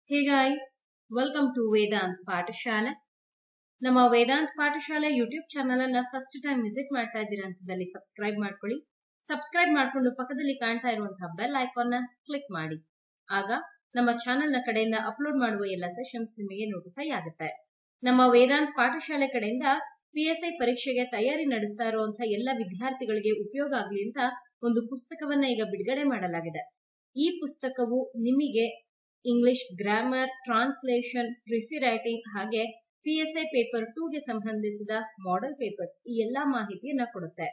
Hey guys, welcome to Vedant ಪಾಠಶಾಲೆ. ನಮ್ಮ ವೇದಾಂತ್ ಪಾಠಶಾಲೆ ಯೂಟ್ಯೂಬ್ ಚಾನಲ್ ಅನ್ನ ಫಸ್ಟ್ ಟೈಮ್ ವಿಸಿಟ್ ಮಾಡ್ತಾ ಇದ್ದೀರಾ ಅಂತದಲ್ಲಿ ಸಬ್ಸ್ಕ್ರೈಬ್ ಮಾಡ್ಕೊಳ್ಳಿ. ಸಬ್ಸ್ಕ್ರೈಬ್ ಮಾಡ್ಕೊಂಡು ಪಕ್ಕದಲ್ಲಿ ಕಾಣ್ತಾ ಇರುವಂತಹ ಬೆಲ್ ಐಕಾನ್ ನ ಕ್ಲಿಕ್ ಮಾಡಿ. ಆಗ ನಮ್ಮ ಚಾನೆಲ್ ನ ಕಡೆಯಿಂದ ಅಪ್ಲೋಡ್ ಮಾಡುವ ಎಲ್ಲ ಸೆಷನ್ಸ್ ನಿಮಗೆ ನೋಟಿಫೈ ಆಗುತ್ತೆ. ನಮ್ಮ ವೇದಾಂತ್ ಪಾಠಶಾಲೆ ಕಡೆಯಿಂದ PSI ಪರೀಕ್ಷೆಗೆ ತಯಾರಿ ನಡೆಸ್ತಾ ಇರುವಂತಹ ಎಲ್ಲ ವಿದ್ಯಾರ್ಥಿಗಳಿಗೆ ಉಪಯೋಗ ಆಗಲಿ ಅಂತ ಒಂದು ಪುಸ್ತಕವನ್ನ ಈಗ ಬಿಡುಗಡೆ ಮಾಡಲಾಗಿದೆ. ಈ ಪುಸ್ತಕವು ನಿಮಗೆ English grammar, translation, precis writing ಹಾಗೆ PSI ಪೇಪರ್ 2 ಗೆ ಸಂಬಂಧಿಸಿದ ಮಾಡೆಲ್ ಪೇಪರ್ಸ್ ಈ ಎಲ್ಲಾ ಮಾಹಿತಿಯನ್ನ ಕೊಡುತ್ತೆ.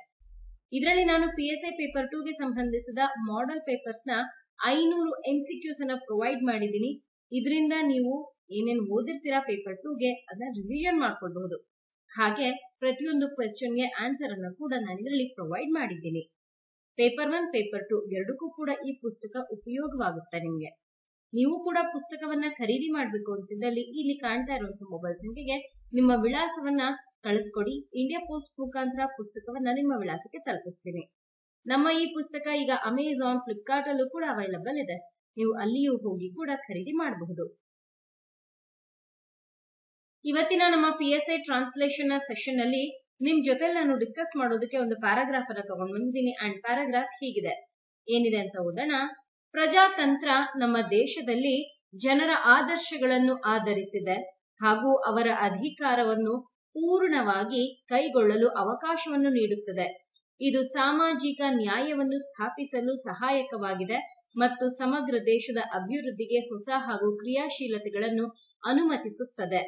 ಇದರಲ್ಲಿ ನಾನು PSI ಪೇಪರ್ 2 ಗೆ ಸಂಬಂಧಿಸಿದ ಮಾಡೆಲ್ ಪೇಪರ್ಸ್ ನ 500 MCQs ಅನ್ನ ಪ್ರೊವೈಡ್ ಮಾಡಿದ್ದೀನಿ. ಇದರಿಂದ ನೀವು ಏನೇನು ಓದಿರ್ತೀರಾ ಪೇಪರ್ 2 ಗೆ ಅದನ್ನ ರಿವಿಷನ್ ಮಾಡ್ಕೊಳ್ಬಹುದು. ಹಾಗೆ ಪ್ರತಿಯೊಂದು ಕ್ವೆಶ್ಚನ್ ಗೆ ಆನ್ಸರ್ ಅನ್ನು ಕೂಡ ನಾನು ಇದರಲ್ಲಿ ಪ್ರೊವೈಡ್ ಮಾಡಿದ್ದೀನಿ. ಪೇಪರ್ 1, ಪೇಪರ್ 2 ಎರಡಕ್ಕೂ ಕೂಡ ಈ ಪುಸ್ತಕ ಉಪಯೋಗವಾಗುತ್ತೆ ನಿಮ್ಗೆ. ನೀವು ಕೂಡ ಪುಸ್ತಕವನ್ನ ಖರೀದಿ ಮಾಡಬೇಕು ಅಂತಿದ್ದಲ್ಲಿ ಇಲ್ಲಿ ಕಾಣ್ತಾ ಇರುವಂತಹ ಮೊಬೈಲ್ ಸಂಖ್ಯೆಗೆ ನಿಮ್ಮ ವಿಳಾಸವನ್ನ ಕಳಿಸ್ಕೊಡಿ. ಇಂಡಿಯಾ ಪೋಸ್ಟ್ ಮುಖಾಂತರ ಪುಸ್ತಕವನ್ನ ನಿಮ್ಮ ವಿಳಾಸಕ್ಕೆ ತಲುಪಿಸ್ತೀನಿ. ನಮ್ಮ ಈ ಪುಸ್ತಕ ಈಗ ಅಮೆಜಾನ್, ಫ್ಲಿಪ್ಕಾರ್ಟ್ ಅಲ್ಲೂ ಕೂಡ ಅವೈಲಬಲ್ ಇದೆ. ನೀವು ಅಲ್ಲಿಯೂ ಹೋಗಿ ಕೂಡ ಖರೀದಿ ಮಾಡಬಹುದು. ಇವತ್ತಿನ ನಮ್ಮ PSI ಟ್ರಾನ್ಸ್ಲೇಷನ್ ನ ಸೆಷನ್ ಅಲ್ಲಿ ನಿಮ್ ಜೊತೆ ನಾನು ಡಿಸ್ಕಸ್ ಮಾಡೋದಕ್ಕೆ ಒಂದು ಪ್ಯಾರಾಗ್ರಾಫ್ ಅನ್ನ ತಗೊಂಡ್ ಬಂದಿದ್ದೀನಿ. ಅಂಡ್ ಪ್ಯಾರಾಗ್ರಾಫ್ ಹೀಗಿದೆ, ಏನಿದೆ ಅಂತ ಓದೋಣ. ಪ್ರಜಾತಂತ್ರ ನಮ್ಮ ದೇಶದಲ್ಲಿ ಜನರ ಆದರ್ಶಗಳನ್ನು ಆಧರಿಸಿದೆ ಹಾಗೂ ಅವರ ಅಧಿಕಾರವನ್ನು ಪೂರ್ಣವಾಗಿ ಕೈಗೊಳ್ಳಲು ಅವಕಾಶವನ್ನು ನೀಡುತ್ತದೆ. ಇದು ಸಾಮಾಜಿಕ ನ್ಯಾಯವನ್ನು ಸ್ಥಾಪಿಸಲು ಸಹಾಯಕವಾಗಿದೆ ಮತ್ತು ಸಮಗ್ರ ದೇಶದ ಅಭಿವೃದ್ಧಿಗೆ ಹೊಸ ಹಾಗೂ ಕ್ರಿಯಾಶೀಲತೆಗಳನ್ನು ಅನುಮತಿಸುತ್ತದೆ.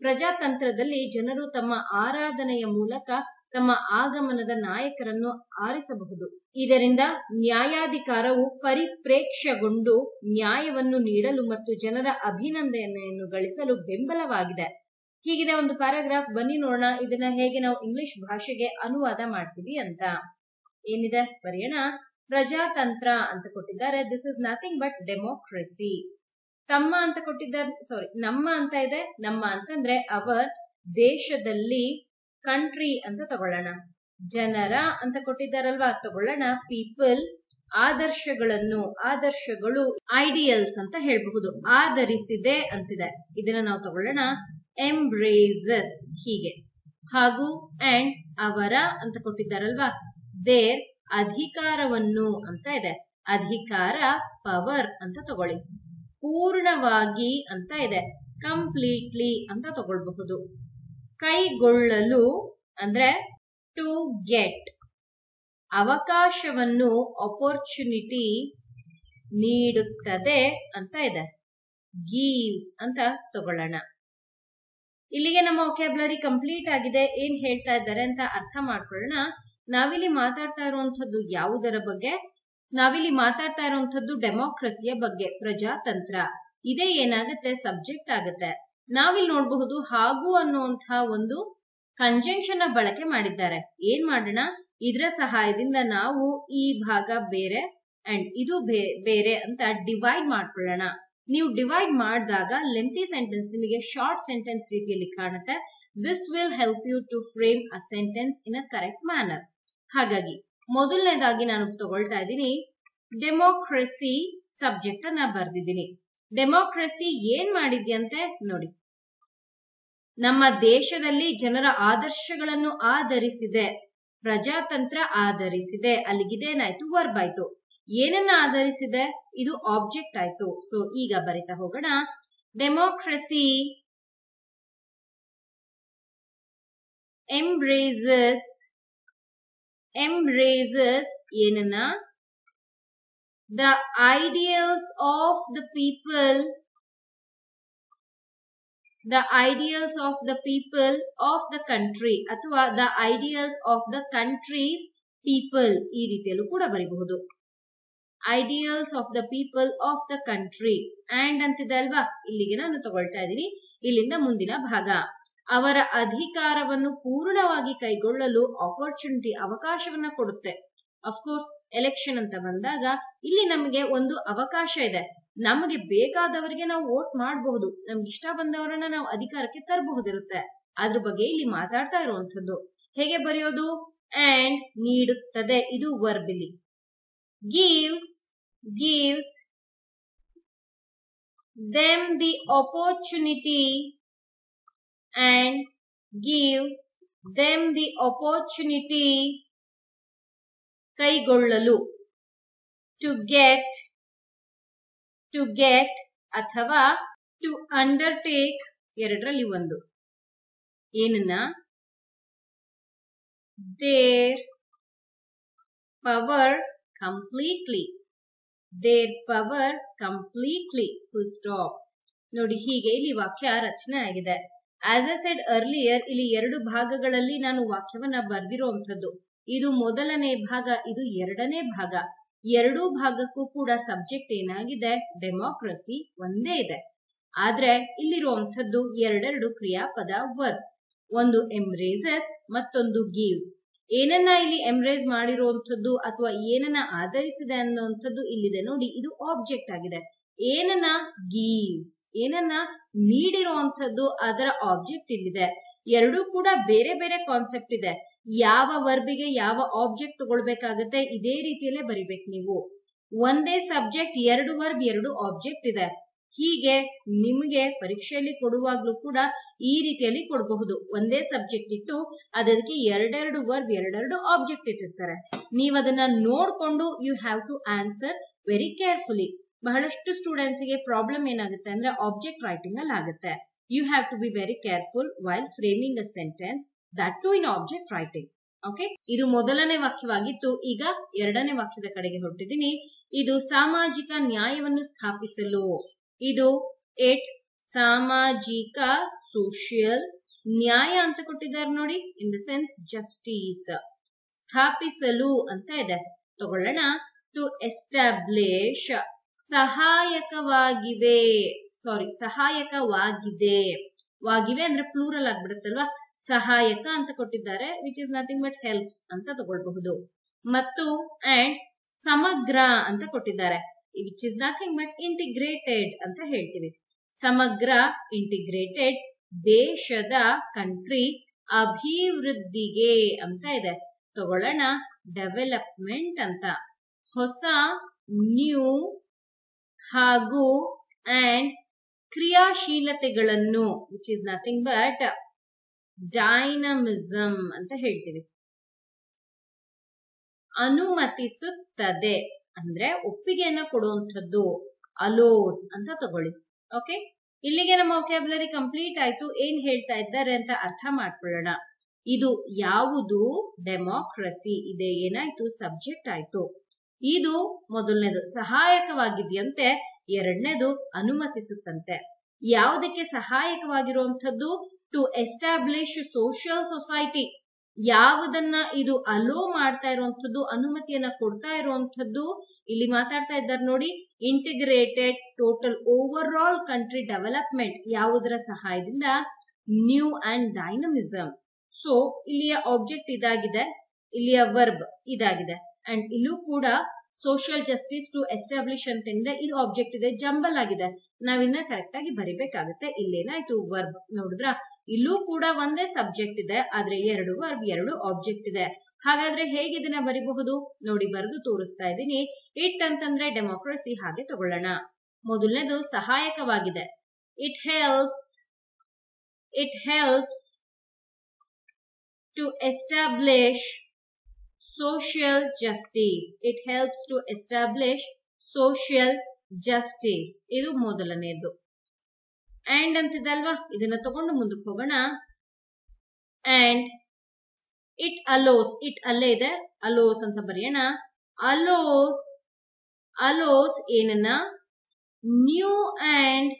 ಪ್ರಜಾತಂತ್ರದಲ್ಲಿ ಜನರು ತಮ್ಮ ಆರಾಧನೆಯ ಮೂಲಕ ತಮ್ಮ ಆಗಮನದ ನಾಯಕರನ್ನು ಆರಿಸಬಹುದು. ಇದರಿಂದ ನ್ಯಾಯಾಧಿಕಾರವು ಪರಿಪ್ರೇಕ್ಷ್ಯಗೊಂಡು ನ್ಯಾಯವನ್ನು ನೀಡಲು ಮತ್ತು ಜನರ ಅಭಿನಂದನೆಯನ್ನು ಗಳಿಸಲು ಬೆಂಬಲವಾಗಿದೆ. ಹೀಗಿದೆ ಒಂದು ಪ್ಯಾರಾಗ್ರಾಫ್. ಬನ್ನಿ ನೋಡೋಣ ಇದನ್ನ ಹೇಗೆ ನಾವು ಇಂಗ್ಲಿಷ್ ಭಾಷೆಗೆ ಅನುವಾದ ಮಾಡ್ತೀವಿ ಅಂತ. ಏನಿದೆ ಬರೆಯೋಣ. ಪ್ರಜಾತಂತ್ರ ಅಂತ ಕೊಟ್ಟಿದ್ದಾರೆ. This is nothing but democracy. ತಮ್ಮ ಅಂತ ಕೊಟ್ಟಿದ್ದಾರೆ, ನಮ್ಮ ಅಂತ ಇದೆ. ನಮ್ಮ ಅಂತಂದ್ರೆ ಅವರ್, ದೇಶದಲ್ಲಿ, ಕಂಟ್ರಿ ಅಂತ ತಗೊಳ್ಳೋಣ. ಜನರ ಅಂತ ಕೊಟ್ಟಿದ್ದಾರಲ್ವಾ, ತಗೊಳ್ಳೋಣ. ಪೀಪಲ್, ಆದರ್ಶಗಳು, ಐಡಿಯಲ್ಸ್ ಅಂತ ಹೇಳ್ಬಹುದು. ಆಧರಿಸಿದೆ ಅಂತಿದೆ, ಇದನ್ನ ನಾವು ತಗೊಳ್ಳೋಣ. ಎಂಬ್ರೇಸಸ್, ಹೀಗೆ. ಹಾಗೂ ಅಂಡ್ ಅವರ ಅಂತ ಕೊಟ್ಟಿದ್ದಾರಲ್ವಾ, ದೇರ್, ಅಧಿಕಾರವನ್ನು ಅಂತ ಇದೆ. ಅಧಿಕಾರ, ಪವರ್ ಅಂತ ತಗೊಳ್ಳಿ. ಪೂರ್ಣವಾಗಿ ಅಂತ ಇದೆ, ಕಂಪ್ಲೀಟ್ಲಿ ಅಂತ ತಗೊಳ್ಬಹುದು. ಕೈಗೊಳ್ಳಲು ಅಂದ್ರೆ ಟು ಗೆಟ್, ಅವಕಾಶವನ್ನು ಆಪರ್ಚುನಿಟಿ ನೀಡುತ್ತದೆ ಅಂತ ಇದೆ. ಗೀವ್ಸ್ ಅಂತ ತಗೊಳ್ಳೋಣ. ಇಲ್ಲಿಗೆ ನಮ್ಮ ವೊಕ್ಯಾಬ್ಯುಲರಿ ಕಂಪ್ಲೀಟ್ ಆಗಿದೆ. ಏನ್ ಹೇಳ್ತಾ ಇದ್ದಾರೆ ಅಂತ ಅರ್ಥ ಮಾಡ್ಕೊಳ್ಳೋಣ. ನಾವಿಲ್ಲಿ ಮಾತಾಡ್ತಾ ಇರುವಂತದ್ದು ಯಾವುದರ ಬಗ್ಗೆ? ನಾವಿಲ್ಲಿ ಮಾತಾಡ್ತಾ ಇರುವಂತದ್ದು ಡೆಮೋಕ್ರಸಿಯ ಬಗ್ಗೆ, ಪ್ರಜಾತಂತ್ರ. ಇದೇ ಏನಾಗುತ್ತೆ, ಸಬ್ಜೆಕ್ಟ್ ಆಗುತ್ತೆ. ನಾವಿಲ್ಲಿ ನೋಡಬಹುದು ಹಾಗೂ ಅನ್ನುವಂತಹ ಒಂದು ಕಂಜಂಕ್ಷನ್ ನ ಬಳಕೆ ಮಾಡಿದ್ದಾರೆ. ಏನ್ ಮಾಡೋಣ, ಇದರ ಸಹಾಯದಿಂದ ನಾವು ಈ ಭಾಗ ಬೇರೆ ಅಂಡ್ ಇದು ಬೇರೆ ಅಂತ ಡಿವೈಡ್ ಮಾಡ್ಕೊಳ್ಳೋಣ. ನೀವು ಡಿವೈಡ್ ಮಾಡಿದಾಗ ಲೆಂತಿ ಸೆಂಟೆನ್ಸ್ ನಿಮಗೆ ಶಾರ್ಟ್ ಸೆಂಟೆನ್ಸ್ ರೀತಿಯಲ್ಲಿ ಕಾಣುತ್ತೆ. This will help you to frame a sentence in a correct manner. ಹಾಗಾಗಿ ಮೊದಲನೇದಾಗಿ ನಾನು ತಗೊಳ್ತಾ ಇದ್ದೀನಿ ಡೆಮೋಕ್ರಸಿ ಸಬ್ಜೆಕ್ಟ್ ಅನ್ನ ಬರ್ದಿದ್ದೀನಿ. ಡೆಮೋಕ್ರಸಿ ಏನ್ ಮಾಡಿದ್ಯಂತೆ ನೋಡಿ. ನಮ್ಮ ದೇಶದಲ್ಲಿ ಜನರ ಆದರ್ಶಗಳನ್ನು ಆಧರಿಸಿದೆ. ಪ್ರಜಾತಂತ್ರ ಆಧರಿಸಿದೆ, ಅಲ್ಲಿಗಿದೇನಾಯ್ತು, ವರ್ಬ್ ಆಯ್ತು. ಏನನ್ನ ಆಧರಿಸಿದೆ, ಇದು ಆಬ್ಜೆಕ್ಟ್ ಆಯ್ತು. ಸೊ ಈಗ ಬರಿತಾ ಹೋಗೋಣ. ಡೆಮೋಕ್ರಸಿ embraces ಏನನ್ನ, the ideals of the people of the country ಅಥವಾ the ideals of the country's people, ಈ ರೀತಿಯಲ್ಲೂ ಕೂಡ ಬರೀಬಹುದು. ideals of the people of the country and ಅಂತಿದೆ ಅಲ್ವಾ, ಇಲ್ಲಿಗೆ ನಾನು ತಗೊಳ್ತಾ ಇದ್ದೀನಿ. ಇಲ್ಲಿಂದ ಮುಂದಿನ ಭಾಗ. ಅವರ ಅಧಿಕಾರವನ್ನು ಪೂರ್ಣವಾಗಿ ಕೈಗೊಳ್ಳಲು ಆಪರ್ಚುನಿಟಿ, ಅವಕಾಶವನ್ನ ಕೊಡುತ್ತೆ. ಅಫ್ಕೋರ್ಸ್ ಎಲೆಕ್ಷನ್ ಅಂತ ಬಂದಾಗ ಇಲ್ಲಿ ನಮಗೆ ಒಂದು ಅವಕಾಶ ಇದೆ. ನಮಗೆ ಬೇಕಾದವರಿಗೆ ನಾವು ವೋಟ್ ಮಾಡಬಹುದು, ನಮ್ಗೆ ಇಷ್ಟ ಬಂದವರನ್ನ ನಾವು ಅಧಿಕಾರಕ್ಕೆ ತರಬಹುದಿರುತ್ತೆ. ಅದ್ರ ಬಗ್ಗೆ ಇಲ್ಲಿ ಮಾತಾಡ್ತಾ ಇರುವಂತದ್ದು. ಹೇಗೆ ಬರೆಯೋದು? ಅಂಡ್ ನೀಡುತ್ತದೆ, ಇದು ವರ್ಬ್. ಇಲ್ಲಿ gives them the opportunity and gives them the opportunity ಕೈಗೊಳ್ಳಲು to get ಅಥವಾ to undertake ಎರಡರಲ್ಲಿ ಒಂದು ಏನನ್ನ their power completely full stop. ನೋಡಿ ಹೀಗೆ ಇಲ್ಲಿ ವಾಕ್ಯ ರಚನೆ ಆಗಿದೆ. ಆಸ್ ಐ ಸೆಡ್ ಅರ್ಲಿಯರ್ ಇಲ್ಲಿ ಎರಡು ಭಾಗಗಳಲ್ಲಿ ನಾನು ವಾಕ್ಯವನ್ನ ಬರ್ದಿರುವಂತದ್ದು. ಇದು ಮೊದಲನೇ ಭಾಗ, ಇದು ಎರಡನೇ ಭಾಗ. ಎರಡೂ ಭಾಗಕ್ಕೂ ಕೂಡ ಸಬ್ಜೆಕ್ಟ್ ಏನಾಗಿದೆ, ಡೆಮೋಕ್ರಸಿ ಒಂದೇ ಇದೆ. ಆದ್ರೆ ಇಲ್ಲಿರುವಂತದ್ದು ಎರಡೆರಡು ಕ್ರಿಯಾಪದ ವರ್ಬ್. ಒಂದು ಎಂಬ್ರೇಸಸ್ ಮತ್ತೊಂದು ಗಿವ್ಸ್. ಏನನ್ನ ಇಲ್ಲಿ ಎಂಬ್ರೇಸ್ ಮಾಡಿರುವಂತದ್ದು ಅಥವಾ ಏನನ್ನ ಆಧರಿಸಿದೆ ಅನ್ನುವಂಥದ್ದು ಇಲ್ಲಿದೆ ನೋಡಿ, ಇದು ಆಬ್ಜೆಕ್ಟ್ ಆಗಿದೆ. ಏನನ್ನ ಗೀವ್ಸ್, ಏನನ್ನ ನೀಡಿರುವಂತದ್ದು ಅದರ ಆಬ್ಜೆಕ್ಟ್ ಇಲ್ಲಿದೆ. ಎರಡೂ ಕೂಡ ಬೇರೆ ಬೇರೆ ಕಾನ್ಸೆಪ್ಟ್ ಇದೆ. ಯಾವ ವರ್ಬಿಗೆ ಯಾವ ಆಬ್ಜೆಕ್ಟ್ ತಗೊಳ್ಬೇಕಾಗತ್ತೆ ಇದೇ ರೀತಿಯಲ್ಲೇ ಬರಿಬೇಕು ನೀವು. ಒಂದೇ ಸಬ್ಜೆಕ್ಟ್, ಎರಡು ವರ್ಬ್, ಎರಡು ಆಬ್ಜೆಕ್ಟ್ ಇದೆ. ಹೀಗೆ ನಿಮಗೆ ಪರೀಕ್ಷೆಯಲ್ಲಿ ಕೊಡುವಾಗ್ಲೂ ಕೂಡ ಈ ರೀತಿಯಲ್ಲಿ ಕೊಡಬಹುದು. ಒಂದೇ ಸಬ್ಜೆಕ್ಟ್ ಇಟ್ಟು ಅದಕ್ಕೆ ಎರಡೆರಡು ವರ್ಬ್, ಎರಡೆರಡು ಆಬ್ಜೆಕ್ಟ್ ಇಟ್ಟಿರ್ತಾರೆ. ನೀವು ಅದನ್ನ ನೋಡ್ಕೊಂಡು you have to answer very carefully. ಬಹಳಷ್ಟು ಸ್ಟೂಡೆಂಟ್ಸ್ ಗೆ ಪ್ರಾಬ್ಲಮ್ ಏನಾಗುತ್ತೆ ಅಂದ್ರೆ ಆಬ್ಜೆಕ್ಟ್ ರೈಟಿಂಗ್ ಅಲ್ಲಿ ಆಗುತ್ತೆ. You have to be very careful while framing a sentence, that too in object writing. Okay, ಇದು ಮೊದಲನೇ ವಾಕ್ಯವಾಗಿತ್ತು. ಈಗ ಎರಡನೇ ವಾಕ್ಯದ ಕಡೆಗೆ ಹೊರಟಿದ್ದೀನಿ. ಇದು ಸಾಮಾಜಿಕ ನ್ಯಾಯವನ್ನು ಸ್ಥಾಪಿಸಲು. ಇದು ಇಟ್ ಸಾಮಾಜಿಕ ಸೋಷಿಯಲ್ ನ್ಯಾಯ ಅಂತ ಕೊಟ್ಟಿದ್ದಾರೆ ನೋಡಿ, ಇನ್ ದ ಸೆನ್ಸ್ ಜಸ್ಟಿಸ್. ಸ್ಥಾಪಿಸಲು ಅಂತ ಇದೆ, ತಗೊಳ್ಳೋಣ. ಟು ಎಸ್ಟಾಬ್ಲಿಷ್ ಸಹಾಯಕವಾಗಿವೆ, ಸಹಾಯಕವಾಗಿದೆ. ವಾಗಿವೆ ಅಂದ್ರೆ ಪ್ಲೂರಲ್ ಆಗ್ಬಿಡುತ್ತಲ್ವಾ, ಸಹಾಯಕ ಅಂತ ಕೊಟ್ಟಿದ್ದಾರೆ, which is nothing but helps ಅಂತ ತಗೊಳ್ಬಹುದು. ಮತ್ತು ಅಂಡ್ ಸಮಗ್ರ ಅಂತ ಕೊಟ್ಟಿದ್ದಾರೆ, which is nothing but integrated ಅಂತ ಹೇಳ್ತೀವಿ. ಸಮಗ್ರ ಇಂಟಿಗ್ರೇಟೆಡ್, ದೇಶದ ಕಂಟ್ರಿ ಅಭಿವೃದ್ಧಿಗೆ ಅಂತ ಇದೆ, ತಗೊಳ್ಳೋಣ ಡೆವಲಪ್ಮೆಂಟ್ ಅಂತ. ಹೊಸ ನ್ಯೂ ಹಾಗೂ ಅಂಡ್ ಕ್ರಿಯಾಶೀಲತೆಗಳನ್ನು, which is nothing but dynamism ಅಂತ ಹೇಳ್ತೀವಿ. ಅನುಮತಿಸುತ್ತದೆ ಅಂದ್ರೆ ಒಪ್ಪಿಗೆಯನ್ನ ಕೊಡುವಂಥದ್ದು, ಅಲೋಸ್ ಅಂತ ತಗೊಳ್ಳಿ. ಓಕೆ, ಇಲ್ಲಿಗೆ ನಮ್ಮ ವೊಕ್ಯಾಬ್ಯುಲರಿ ಕಂಪ್ಲೀಟ್ ಆಯ್ತು. ಏನ್ ಹೇಳ್ತಾ ಇದ್ದಾರೆ ಅಂತ ಅರ್ಥ ಮಾಡ್ಕೊಳ್ಳೋಣ. ಇದು ಯಾವುದು, ಡೆಮೋಕ್ರಸಿ ಇದೆ, ಏನಾಯ್ತು ಸಬ್ಜೆಕ್ಟ್ ಆಯ್ತು. ಇದು ಮೊದಲನೇದು ಸಹಾಯಕವಾಗಿದೆಯಂತೆ, ಎರಡನೇದು ಅನುಮತಿಸುತ್ತಂತೆ. ಯಾವುದಕ್ಕೆ ಸಹಾಯಕವಾಗಿರುವಂತದ್ದು, ಟು ಎಸ್ಟಾಬ್ಲಿಷ್ ಸೋಷಿಯಲ್ ಸೊಸೈಟಿ. ಯಾವುದನ್ನ ಇದು ಅಲೋ ಮಾಡ್ತಾ ಇರುವಂತದ್ದು, ಅನುಮತಿಯನ್ನ ಕೊಡ್ತಾ ಇರುವಂತದ್ದು, ಇಲ್ಲಿ ಮಾತಾಡ್ತಾ ಇದ್ದಾರೆ ನೋಡಿ, integrated total over all country development. ಯಾವುದರ ಸಹಾಯದಿಂದ, ನ್ಯೂ ಅಂಡ್ ಡೈನಮಿಸಮ್. ಸೊ ಇಲ್ಲಿಯ ಆಬ್ಜೆಕ್ಟ್ ಇದಾಗಿದೆ, ಇಲ್ಲಿಯ ವರ್ಬ್ ಇದಾಗಿದೆ, ಅಂಡ್ ಇಲ್ಲೂ ಕೂಡ ಸೋಷಿಯಲ್ ಜಸ್ಟಿಸ್ ಟು ಎಸ್ಟಾಬ್ಲಿಷ್ ಅಂತಿಂದ ಇದು ಆಬ್ಜೆಕ್ಟ್ ಇದೆ, ಜಂಬಲ್ ಆಗಿದೆ. ನಾವಿನ್ನ ಕರೆಕ್ಟ್ ಆಗಿ ಬರಿಬೇಕಾಗತ್ತೆ. ಇಲ್ಲೇನಾಯ್ತು ವರ್ಬ್ ನೋಡಿದ್ರ, ಇಲ್ಲೂ ಕೂಡ ಒಂದೇ ಸಬ್ಜೆಕ್ಟ್ ಇದೆ, ಆದ್ರೆ ಎರಡು ವರ್ಬ್, ಎರಡು ಆಬ್ಜೆಕ್ಟ್ ಇದೆ. ಹಾಗಾದ್ರೆ ಹೇಗೆ ಇದನ್ನ ಬರಿಬಹುದು ನೋಡಿ, ಬರೆದು ತೋರಿಸ್ತಾ ಇದ್ದೀನಿ. ಇಟ್ ಅಂತಂದ್ರೆ ಡೆಮೋಕ್ರಸಿ, ಹಾಗೆ ತಗೊಳ್ಳೋಣ. ಮೊದಲನೇದು ಸಹಾಯಕವಾಗಿದೆ, it helps to establish social justice. It helps to establish social justice. ಇದು ಮೊದಲನೇದು. ಅಂಡ್ ಅಂತಿದಲ್ವಾ, ಇದನ್ನ ತಗೊಂಡು ಮುಂದಕ್ಕೆ ಹೋಗೋಣ. ಅಂಡ್ ಇಟ್ ಅಲೋಸ್, ಇಟ್ ಅಲ್ಲೇ ಇದೆ, ಅಲೋಸ್ ಅಂತ ಬರೆಯೋಣ. ಅಲೋಸ್ ಏನನ್ನ, ನ್ಯೂ ಅಂಡ್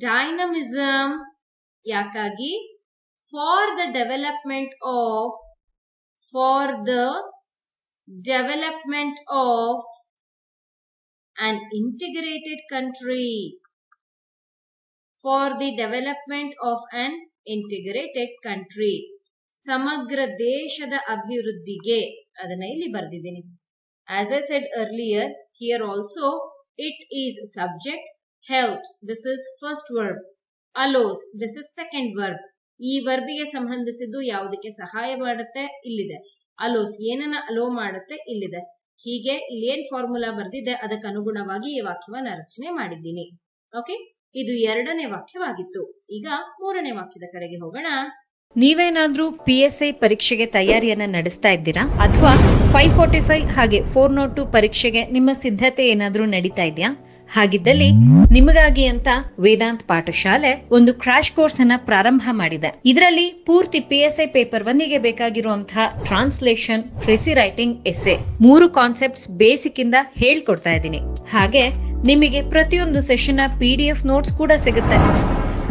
ಡೈನಮಿಸಮ್. ಯಾಕಾಗಿ, for the development of an integrated country. For the development of an integrated country. ಸಮಗ್ರ ದೇಶದ ಅಭಿವೃದ್ಧಿಗೆ, ಅದನ್ನ ಇಲ್ಲಿ ಬರೆದಿದ್ದೀನಿ. As I said earlier, here also it is subject, helps, this is first verb, allows, this is second verb. ಈ ವರ್ಬಿಗೆ ಸಂಬಂಧಿಸಿದ್ದು ಯಾವುದಕ್ಕೆ ಸಹಾಯ ಮಾಡುತ್ತೆ, ಇಲ್ಲಿದೆ. ಅಲೋಸ್ ಏನನ್ನ ಅಲೋ ಮಾಡುತ್ತೆ, ಇಲ್ಲಿದೆ. ಹೀಗೆ ಇಲ್ಲಿ ಏನ್ ಫಾರ್ಮುಲಾ ಬರ್ದಿದೆ ಅದಕ್ಕೆ ಅನುಗುಣವಾಗಿ ಈ ವಾಕ್ಯವನ್ನ ರಚನೆ ಮಾಡಿದ್ದೀನಿ. ಓಕೆ, ಇದು 2ನೇ ವಾಕ್ಯವಾಗಿತ್ತು. ಈಗ 3ನೇ ವಾಕ್ಯದ ಕಡೆಗೆ ಹೋಗೋಣ. ನೀವೇನಾದ್ರೂ PSI ಪರೀಕ್ಷೆಗೆ ತಯಾರಿಯನ್ನ ನಡೆಸ್ತಾ ಇದ್ದೀರಾ ಅಥವಾ 545 ಹಾಗೆ 402 ಪರೀಕ್ಷೆಗೆ ನಿಮ್ಮ ಸಿದ್ಧತೆ ಏನಾದ್ರೂ ನಡೀತಾ ಇದೆಯಾ? ಹಾಗಿದ್ದಲ್ಲಿ ನಿಮಗಾಗಿ ಅಂತ ವೇದಾಂತ್ ಪಾಠಶಾಲೆ ಒಂದು ಕ್ರಾಶ್ ಕೋರ್ಸ್ ಅನ್ನ ಪ್ರಾರಂಭ ಮಾಡಿದೆ. ಇದರಲ್ಲಿ ಪೂರ್ತಿ PSI ಪೇಪರ್ 1ಗೆ ಬೇಕಾಗಿರುವಂತಹ translation, precis writing, essay 3 concepts basic ಇಂದ ಹೇಳ್ಕೊಡ್ತಾ ಇದ್ದೀನಿ. ಹಾಗೆ ನಿಮಗೆ ಪ್ರತಿಯೊಂದು ಸೆಷನ್ PDF ನೋಟ್ಸ್ ಕೂಡ ಸಿಗುತ್ತೆ.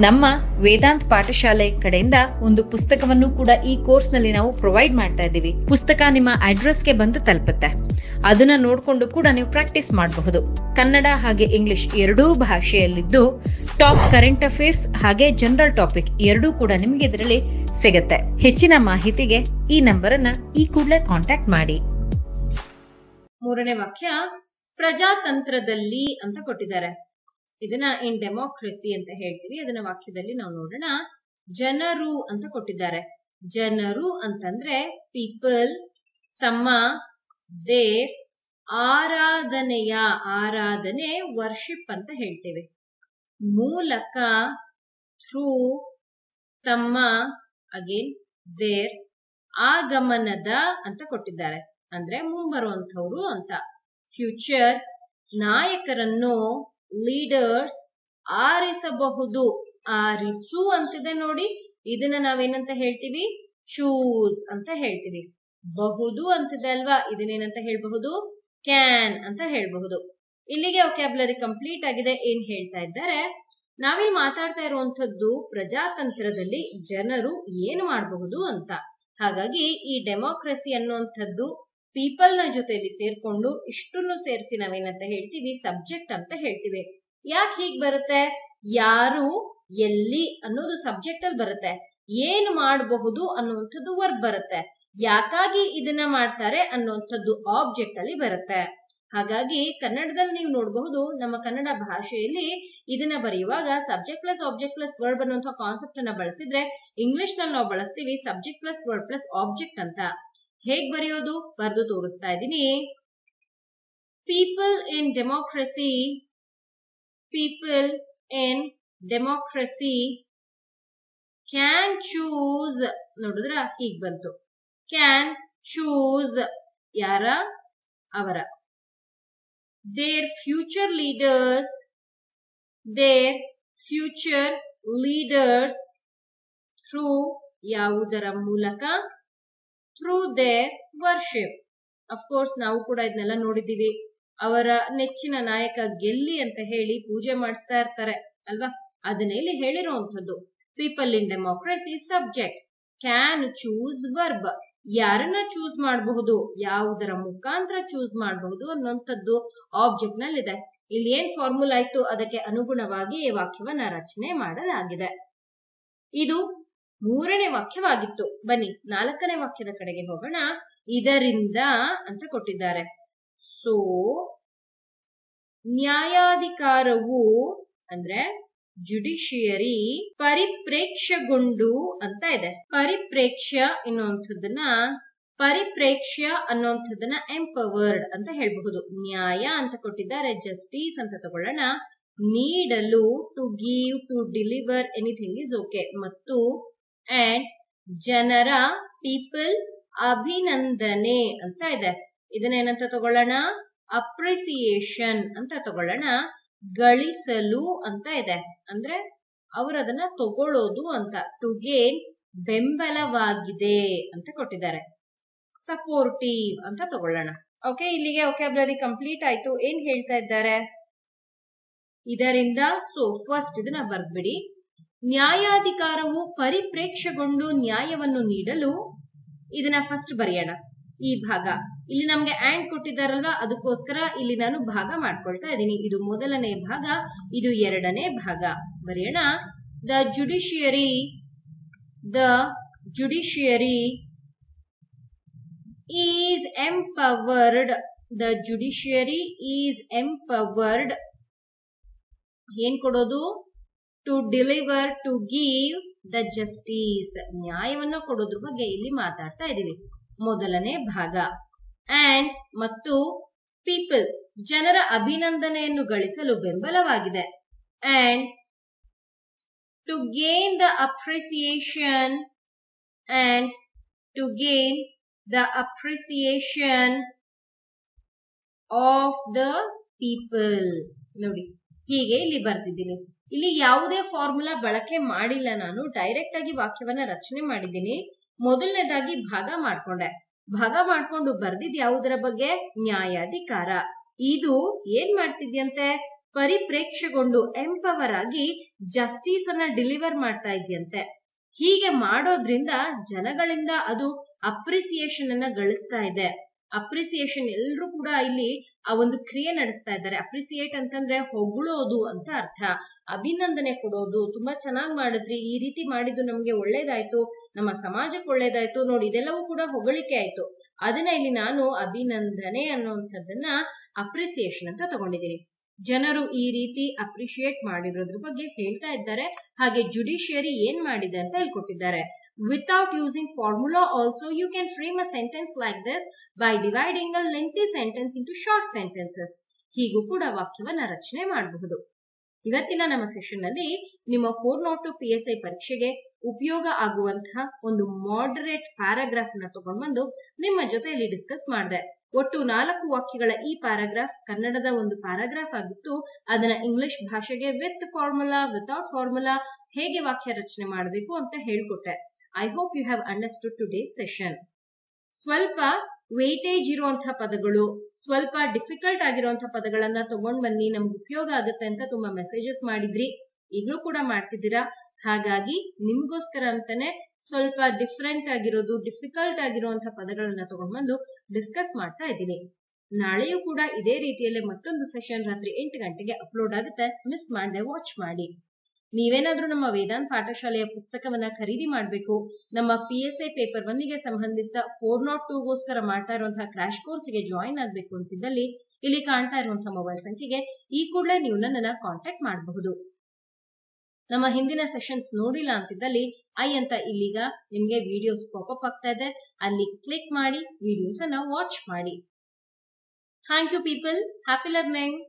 ನಮ್ಮ ವೇದಾಂತ್ ಪಾಠಶಾಲೆ ಕಡೆಯಿಂದ ಒಂದು ಪುಸ್ತಕವನ್ನು ಕೂಡ ಈ ಕೋರ್ಸ್ ನಲ್ಲಿ ನಾವು ಪ್ರೊವೈಡ್ ಮಾಡ್ತಾ ಇದ್ದೀವಿ. ಪುಸ್ತಕ ನಿಮ್ಮ ಅಡ್ರೆಸ್ಗೆ ಬಂದು ತಲುಪುತ್ತೆ. ಅದನ್ನ ನೋಡ್ಕೊಂಡು ಕೂಡ ನೀವು ಪ್ರಾಕ್ಟೀಸ್ ಮಾಡಬಹುದು. ಕನ್ನಡ ಹಾಗೆ ಇಂಗ್ಲಿಷ್ ಎರಡೂ ಭಾಷೆಯಲ್ಲಿದ್ದು ಟಾಪ್ ಕರೆಂಟ್ ಅಫೇರ್ಸ್ ಹಾಗೆ ಜನರಲ್ ಟಾಪಿಕ್ ಎರಡೂ ಕೂಡ ನಿಮ್ಗೆ ಇದರಲ್ಲಿ ಸಿಗುತ್ತೆ. ಹೆಚ್ಚಿನ ಮಾಹಿತಿಗೆ ಈ ನಂಬರ್ ಅನ್ನ ಈ ಕೂಡಲೇ ಕಾಂಟ್ಯಾಕ್ಟ್ ಮಾಡಿ. 3ನೇ ವಾಕ್ಯ ಪ್ರಜಾತಂತ್ರದಲ್ಲಿ ಅಂತ ಕೊಟ್ಟಿದ್ದಾರೆ. ಇದನ್ನ ಇನ್ ಡೆಮೋಕ್ರಸಿ ಅಂತ ಹೇಳ್ತೀವಿ. ಅದನ್ನ ವಾಕ್ಯದಲ್ಲಿ ನಾವು ನೋಡೋಣ. ಜನರು ಅಂತ ಕೊಟ್ಟಿದ್ದಾರೆ. ಜನರು ಅಂತಂದ್ರೆ ಪೀಪಲ್, ತಮ್ಮ, ದೇರ್, ಆರಾಧನೆ ವರ್ಷಿಪ್ ಅಂತ ಹೇಳ್ತೇವೆ. ಮೂಲಕ, ಥ್ರೂ, ತಮ್ಮ, ಅಗೇನ್ ದೇರ್, ಆಗಮನದ ಅಂತ ಕೊಟ್ಟಿದ್ದಾರೆ. ಅಂದ್ರೆ ಮುಂಬರುವಂತವ್ರು ಅಂತ. ಫ್ಯೂಚರ್, ನಾಯಕರನ್ನು, ಲೀಡರ್ಸ್, ಆರಿಸಬಹುದು. ಆರಿಸು ಅಂತಿದೆ ನೋಡಿ, ಇದನ್ನ ನಾವೇನಂತ ಹೇಳ್ತೀವಿ? ಚೂಸ್ ಅಂತ ಹೇಳ್ತೀವಿ. ಬಹುದು ಅಂತಿದೆ ಅಲ್ವಾ, ಇದನ್ನೇನಂತ ಹೇಳ್ಬಹುದು? ಕ್ಯಾನ್ ಅಂತ ಹೇಳ್ಬಹುದು. ಇಲ್ಲಿಗೆ ವೊಕ್ಯಾಬ್ಯುಲರಿ ಕಂಪ್ಲೀಟ್ ಆಗಿದೆ. ಏನ್ ಹೇಳ್ತಾ ಇದ್ದಾರೆ? ನಾವಿಲ್ಲಿ ಮಾತಾಡ್ತಾ ಇರುವಂತದ್ದು ಪ್ರಜಾತಂತ್ರದಲ್ಲಿ ಜನರು ಏನು ಮಾಡಬಹುದು ಅಂತ. ಹಾಗಾಗಿ ಈ ಡೆಮೋಕ್ರಸಿ ಅನ್ನುವಂಥದ್ದು ಪೀಪಲ್ ನ ಜೊತೆಯಲ್ಲಿ ಸೇರ್ಕೊಂಡು ಇಷ್ಟನ್ನು ಸೇರಿಸಿ ನಾವೇನಂತ ಹೇಳ್ತೀವಿ? ಸಬ್ಜೆಕ್ಟ್ ಅಂತ ಹೇಳ್ತೀವಿ. ಯಾಕೆ ಹೀಗ್ ಬರುತ್ತೆ? ಯಾರು, ಎಲ್ಲಿ ಅನ್ನೋದು ಸಬ್ಜೆಕ್ಟ್ ಅಲ್ಲಿ ಬರುತ್ತೆ. ಏನು ಮಾಡಬಹುದು ಅನ್ನುವಂಥದ್ದು ವರ್ಬ್ ಬರುತ್ತೆ. ಯಾಕಾಗಿ ಇದನ್ನ ಮಾಡ್ತಾರೆ ಅನ್ನುವಂಥದ್ದು ಆಬ್ಜೆಕ್ಟ್ ಅಲ್ಲಿ ಬರುತ್ತೆ. ಹಾಗಾಗಿ ಕನ್ನಡದಲ್ಲಿ ನೀವು ನೋಡಬಹುದು, ನಮ್ಮ ಕನ್ನಡ ಭಾಷೆಯಲ್ಲಿ ಇದನ್ನ ಬರೆಯುವಾಗ subject plus object plus verb ಅನ್ನುವಂಥ ಕಾನ್ಸೆಪ್ಟ್ ಅನ್ನ ಬಳಸಿದ್ರೆ, ಇಂಗ್ಲಿಷ್ ನಲ್ಲಿ ನಾವು ಬಳಸ್ತೀವಿ subject plus verb plus object ಅಂತ. ಹೇಗ್ ಬರೆಯೋದು? ಬರೆದು ತೋರಿಸ್ತಾ ಇದ್ದೀನಿ. People in democracy, people in democracy can choose. ನೋಡಿದ್ರ ಹೀಗ್ ಬಂತು. ಕ್ಯಾನ್ ಚೂಸ್ ಯಾರ? ಅವರ. Their future leaders, their future leaders through ಯಾವುದರ ಮೂಲಕ? Through there worship. ಅಫ್ಕೋರ್ಸ್ ನಾವು ಕೂಡ ಇದನ್ನೆಲ್ಲ ನೋಡಿದೀವಿ. ಅವರ ನೆಚ್ಚಿನ ನಾಯಕ ಗೆಲ್ಲಿ ಅಂತ ಹೇಳಿ ಪೂಜೆ ಮಾಡಿಸ್ತಾ ಇರ್ತಾರೆ ಅಲ್ವಾ? ಅದನ್ನೇ ಇಲ್ಲಿ ಹೇಳಿರುವಂತದ್ದು. People in democracy subject, can choose verb. ಯಾರನ್ನ ಚೂಸ್ ಮಾಡಬಹುದು, ಯಾವುದರ ಮುಖಾಂತರ ಚೂಸ್ ಮಾಡಬಹುದು ಅನ್ನುವಂಥದ್ದು ಆಬ್ಜೆಕ್ಟ್ ನಲ್ಲಿ ಇದೆ. ಇಲ್ಲಿ ಏನ್ ಫಾರ್ಮುಲಾ ಇತ್ತು ಅದಕ್ಕೆ ಅನುಗುಣವಾಗಿ ಈ ವಾಕ್ಯವನ್ನ ರಚನೆ ಮಾಡಲಾಗಿದೆ. ಇದು 3ನೇ ವಾಕ್ಯವಾಗಿತ್ತು. ಬನ್ನಿ 4ನೇ ವಾಕ್ಯದ ಕಡೆಗೆ ಹೋಗೋಣ. ಇದರಿಂದ ಅಂತ ಕೊಟ್ಟಿದ್ದಾರೆ. ಸೋ ನ್ಯಾಯಾಧಿಕಾರವು ಅಂದ್ರೆ ಜುಡಿಷಿಯರಿ ಪರಿಪ್ರೇಕ್ಷ್ಯಗೊಂಡು ಅಂತ ಇದೆ. ಪರಿಪ್ರೇಕ್ಷ್ಯ ಅನ್ನುವಂಥದ್ದನ್ನ ಎಂಪವರ್ಡ್ ಅಂತ ಹೇಳ್ಬಹುದು. ನ್ಯಾಯ ಅಂತ ಕೊಟ್ಟಿದ್ದಾರೆ. ಜಸ್ಟಿಸ್ ಅಂತ ತಗೊಳ್ಳೋಣ. ನೀಡಲು, to give, to deliver, anything is okay. ಮತ್ತು ಅಂಡ್ ಜನರ, ಪೀಪಲ್, ಅಭಿನಂದನೆ ಅಂತ ಇದೆ. ಇದನ್ನೇನಂತ ತಗೊಳ್ಳೋಣ? ಅಪ್ರಿಸಿಯೇಷನ್ ಅಂತ ತಗೊಳ್ಳೋಣ. ಗಳಿಸಲು ಅಂತ ಇದೆ. ಅಂದ್ರೆ ಅವರದನ್ನ ತಗೊಳ್ಳೋದು ಅಂತ. ಟು ಗೇನ್ ಬೆಂಬಲವಾಗಿದೆ ಅಂತ ಕೊಟ್ಟಿದ್ದಾರೆ. ಸಪೋರ್ಟಿವ್ ಅಂತ ತಗೊಳ್ಳೋಣ. ಓಕೆ, ಇಲ್ಲಿಗೆ ವೊಕ್ಯಾಬ್ಯುಲರಿ ಕಂಪ್ಲೀಟ್ ಆಯ್ತು. ಏನ್ ಹೇಳ್ತಾ ಇದ್ದಾರೆ? ಇದರಿಂದ. ಸೊ ಫಸ್ಟ್ ಇದನ್ನ ಬರ್ದ್ಬಿಡಿ. ನ್ಯಾಯಾಧಿಕಾರವು ಪರಿಪ್ರೇಕ್ಷ್ಯಗೊಂಡು ನ್ಯಾಯವನ್ನು ನೀಡಲು. ಇದನ್ನ ಫಸ್ಟ್ ಬರೆಯೋಣ. ಈ ಭಾಗ ಇಲ್ಲಿ ನಮ್ಗೆ ಆಂಡ್ ಕೊಟ್ಟಿದ್ದಾರಲ್ವಾ, ಅದಕ್ಕೋಸ್ಕರ ಇಲ್ಲಿ ನಾನು ಭಾಗ ಮಾಡ್ಕೊಳ್ತಾ ಇದ್ದೀನಿ. ಇದು 1ನೇ ಭಾಗ, ಇದು 2ನೇ ಭಾಗ. ಬರೆಯೋಣ. The judiciary is empowered. The judiciary is empowered. ಏನ್ ಕೊಡೋದು? To deliver, to give the justice. ನ್ಯಾಯವನ್ನು ಕೊಡೋದ್ರ ಬಗ್ಗೆ ಇಲ್ಲಿ ಮಾತಾಡ್ತಾ ಇದೀವಿ. 1ನೇ ಭಾಗ. ಅಂಡ್ ಮತ್ತು ಪೀಪಲ್ ಜನರ ಅಭಿನಂದನೆಯನ್ನು ಗಳಿಸಲು ಬೆಂಬಲವಾಗಿದೆ. And to gain the appreciation and to gain the appreciation of the people. ನೋಡಿ ಹೀಗೆ ಇಲ್ಲಿ ಬರ್ತಿದ್ದೀನಿ. ಇಲ್ಲಿ ಯಾವುದೇ ಫಾರ್ಮುಲಾ ಬಳಕೆ ಮಾಡಿಲ್ಲ, ನಾನು ಡೈರೆಕ್ಟ್ ಆಗಿ ವಾಕ್ಯವನ್ನ ರಚನೆ ಮಾಡಿದ್ದೀನಿ. ಮೊದಲನೇದಾಗಿ ಭಾಗ ಮಾಡ್ಕೊಂಡು ಬರ್ದಿದ್ ಯಾವುದರ ಬಗ್ಗೆ? ನ್ಯಾಯಾಧಿಕಾರ. ಇದು ಏನ್ ಮಾಡ್ತಿದ್ಯಂತೆ? ಪರಿಪ್ರೇಕ್ಷೆಗೊಂಡು ಎಂಪವರ್ ಆಗಿ ಜಸ್ಟಿಸ್ ಅನ್ನ ಡೆಲಿವರ್ ಮಾಡ್ತಾ ಇದ್ಯಂತೆ. ಹೀಗೆ ಮಾಡೋದ್ರಿಂದ ಜನಗಳಿಂದ ಅದು ಅಪ್ರಿಸಿಯೇಷನ್ ಅನ್ನ ಗಳಿಸ್ತಾ ಇದೆ. ಅಪ್ರಿಸಿಯೇಷನ್ ಎಲ್ಲರೂ ಕೂಡ ಇಲ್ಲಿ ಆ ಒಂದು ಕ್ರಿಯೆ ನಡೆಸ್ತಾ ಇದ್ದಾರೆ. ಅಪ್ರಿಸಿಯೇಟ್ ಅಂತಂದ್ರೆ ಹೊಗಳೋದು ಅಂತ ಅರ್ಥ, ಅಭಿನಂದನೆ ಕೊಡೋದು. ತುಂಬಾ ಚೆನ್ನಾಗಿ ಮಾಡಿದ್ರಿ, ಈ ರೀತಿ ಮಾಡಿದ್ದು ನಮ್ಗೆ ಒಳ್ಳೇದಾಯ್ತು, ನಮ್ಮ ಸಮಾಜಕ್ಕೆ ಒಳ್ಳೇದಾಯ್ತು, ನೋಡಿ ಇದೆಲ್ಲವೂ ಕೂಡ ಹೊಗಳಿಕೆ ಆಯ್ತು. ಅದನ್ನ ಇಲ್ಲಿ ನಾನು ಅಭಿನಂದನೆ ಅನ್ನುವಂಥದ್ದನ್ನ ಅಪ್ರಿಸಿಯೇಷನ್ ಅಂತ ತಗೊಂಡಿದ್ದೀನಿ. ಜನರು ಈ ರೀತಿ ಅಪ್ರಿಶಿಯೇಟ್ ಮಾಡಿರೋದ್ರ ಬಗ್ಗೆ ಹೇಳ್ತಾ ಇದ್ದಾರೆ. ಹಾಗೆ ಜುಡಿಷಿಯರಿ ಏನ್ ಮಾಡಿದೆ ಅಂತ ಹೇಳ್ಕೊಟ್ಟಿದ್ದಾರೆ. Without using formula also you can frame a sentence like this by dividing a lengthy sentence into short sentences. ಹೀಗೂ ಕೂಡ ವಾಕ್ಯವನ್ನ ರಚನೆ ಮಾಡಬಹುದು. ಇವತ್ತಿನ ನಮ್ಮ ಸೆಷನ್ ನಲ್ಲಿ ನಿಮ್ಮ 402 PSI ಪರೀಕ್ಷೆಗೆ ಉಪಯೋಗ ಆಗುವಂತಹ ಒಂದು ಮಾಡರೇಟ್ ಪ್ಯಾರಾಗ್ರಾಫ್ ನ ತಗೊಂಡ್ಬಂದು ನಿಮ್ಮ ಜೊತೆಯಲ್ಲಿ ಡಿಸ್ಕಸ್ ಮಾಡಿದೆ. ಒಟ್ಟು 4 ವಾಕ್ಯಗಳ ಈ ಪ್ಯಾರಾಗ್ರಾಫ್ ಕನ್ನಡದ ಒಂದು ಪ್ಯಾರಾಗ್ರಾಫ್ ಆಗಿತ್ತು. ಅದನ್ನ ಇಂಗ್ಲಿಷ್ ಭಾಷೆಗೆ ವಿತ್ ಫಾರ್ಮುಲಾ, ವಿತೌಟ್ ಫಾರ್ಮುಲಾ ಹೇಗೆ ವಾಕ್ಯ ರಚನೆ ಮಾಡಬೇಕು ಅಂತ ಹೇಳ್ಕೊಟ್ಟೆ. I hope you have understood today's session. ಸ್ವಲ್ಪ ವೇಟೇಜ್ ಇರುವಂತಹ ಪದಗಳು, ಸ್ವಲ್ಪ ಡಿಫಿಕಲ್ಟ್ ಆಗಿರುವಂತಹ ಪದಗಳನ್ನ ತಗೊಂಡ್ ಬನ್ನಿ, ನಮ್ಗೆ ಉಪಯೋಗ ಆಗುತ್ತೆ ಅಂತ ತುಂಬಾ ಮೆಸೇಜಸ್ ಮಾಡಿದ್ರಿ. ಈಗಲೂ ಕೂಡ ಮಾಡ್ತಿದ್ದೀರಾ. ಹಾಗಾಗಿ ನಿಮ್ಗೋಸ್ಕರ ಅಂತಾನೆ ಸ್ವಲ್ಪ ಡಿಫ್ರೆಂಟ್ ಆಗಿರೋದು, ಡಿಫಿಕಲ್ಟ್ ಆಗಿರುವಂತಹ ಪದಗಳನ್ನ ತಗೊಂಡ್ಬಂದು ಡಿಸ್ಕಸ್ ಮಾಡ್ತಾ ಇದ್ದೀನಿ. ನಾಳೆಯೂ ಕೂಡ ಇದೇ ರೀತಿಯಲ್ಲೇ ಮತ್ತೊಂದು ಸೆಷನ್ ರಾತ್ರಿ 8 ಗಂಟೆಗೆ ಅಪ್ಲೋಡ್ ಆಗುತ್ತೆ. ಮಿಸ್ ಮಾಡದೆ ವಾಚ್ ಮಾಡಿ. ನೀವೇನಾದ್ರೂ ನಮ್ಮ ವೇದಾಂತ್ ಪಾಠಶಾಲೆಯ ಪುಸ್ತಕವನ್ನ ಖರೀದಿ ಮಾಡಬೇಕು, ನಮ್ಮ PSI ಪೇಪರ್ 1ಗೆ ಸಂಬಂಧಿಸಿದ 402ಗೋಸ್ಕರ ಮಾಡ್ತಾ ಇರುವಂತಹ ಕ್ರಾಶ್ ಕೋರ್ಸ್ಗೆ ಜಾಯಿನ್ ಆಗ್ಬೇಕು ಅಂತಿದ್ದಲ್ಲಿ ಇಲ್ಲಿ ಕಾಣ್ತಾ ಇರುವಂತಹ ಮೊಬೈಲ್ ಸಂಖ್ಯೆಗೆ ಈ ಕೂಡಲೇ ನೀವು ನನ್ನನ್ನ ಕಾಂಟ್ಯಾಕ್ಟ್ ಮಾಡಬಹುದು. ನಮ್ಮ ಹಿಂದಿನ ಸೆಷನ್ಸ್ ನೋಡಿಲ್ಲ ಅಂತಿದ್ದಲ್ಲಿ ಐ ಅಂತ ಇಲ್ಲಿಗ ನಿಮ್ಗೆ ವಿಡಿಯೋಸ್ ಪಾಪಪ್ ಆಗ್ತಾ ಇದೆ, ಅಲ್ಲಿ ಕ್ಲಿಕ್ ಮಾಡಿ ವಿಡಿಯೋಸ್ ಅನ್ನ ವಾಚ್ ಮಾಡಿ. Thank you people. Happy learning.